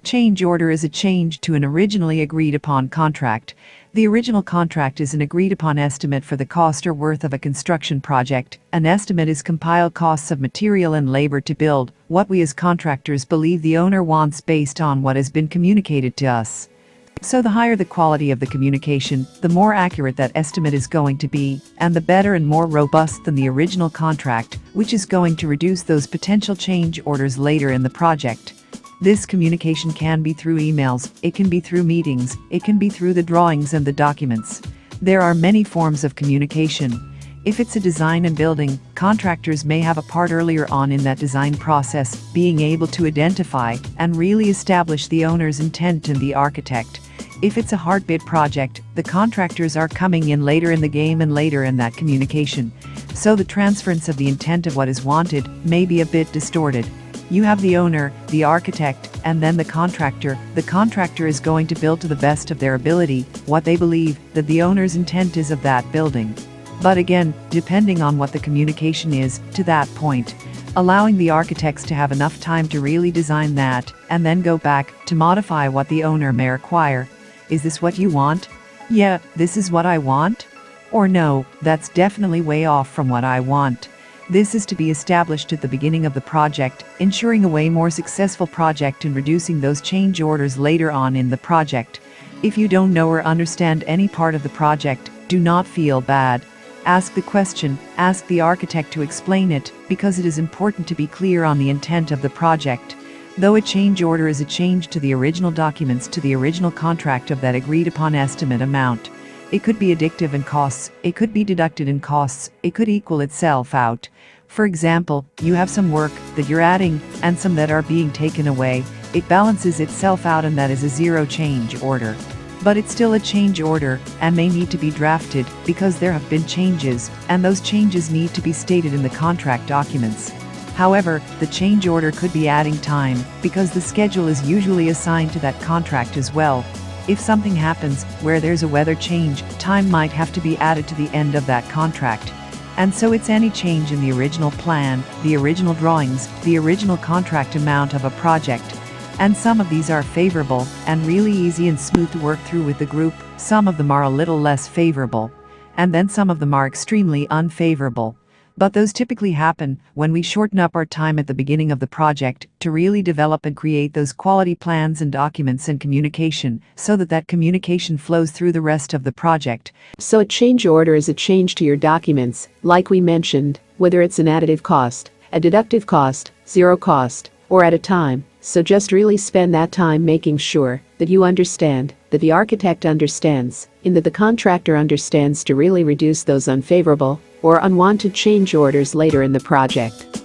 Change order is a change to an originally agreed upon contract. The original contract is an agreed upon estimate for the cost or worth of a construction project. An estimate is compiled costs of material and labor to build what we as contractors believe the owner wants based on what has been communicated to us. So the higher the quality of the communication, the more accurate that estimate is going to be, and the better and more robust than the original contract, which is going to reduce those potential change orders later in the project. This communication can be through emails, it can be through meetings, it can be through the drawings and the documents. There are many forms of communication. If it's a design and building, contractors may have a part earlier on in that design process, being able to identify and really establish the owner's intent and the architect. If it's a hard bid project, the contractors are coming in later in the game and later in that communication. So the transference of the intent of what is wanted may be a bit distorted. You have the owner, the architect, and then the contractor. The contractor is going to build to the best of their ability, what they believe that the owner's intent is of that building. But again, depending on what the communication is to that point, allowing the architects to have enough time to really design that, and then go back to modify what the owner may require. Is this what you want? Yeah, this is what I want? Or no, that's definitely way off from what I want. This is to be established at the beginning of the project, ensuring a way more successful project and reducing those change orders later on in the project. If you don't know or understand any part of the project, do not feel bad. Ask the question, ask the architect to explain it, because it is important to be clear on the intent of the project. Though a change order is a change to the original documents to the original contract of that agreed upon estimate amount. It could be additive in costs, it could be deducted in costs, it could equal itself out. For example, you have some work that you're adding and some that are being taken away. It balances itself out and that is a zero change order. But it's still a change order and may need to be drafted because there have been changes and those changes need to be stated in the contract documents. However, the change order could be adding time because the schedule is usually assigned to that contract as well. If something happens where there's a weather change, time might have to be added to the end of that contract. And so it's any change in the original plan, the original drawings, the original contract amount of a project. And some of these are favorable and really easy and smooth to work through with the group. Some of them are a little less favorable. And then some of them are extremely unfavorable. But those typically happen when we shorten up our time at the beginning of the project to really develop and create those quality plans and documents and communication so that that communication flows through the rest of the project. So a change order is a change to your documents, like we mentioned, whether it's an additive cost, a deductive cost, zero cost, or at a time. So just really spend that time making sure that you understand, that the architect understands, and that the contractor understands to really reduce those unfavorable or unwanted change orders later in the project.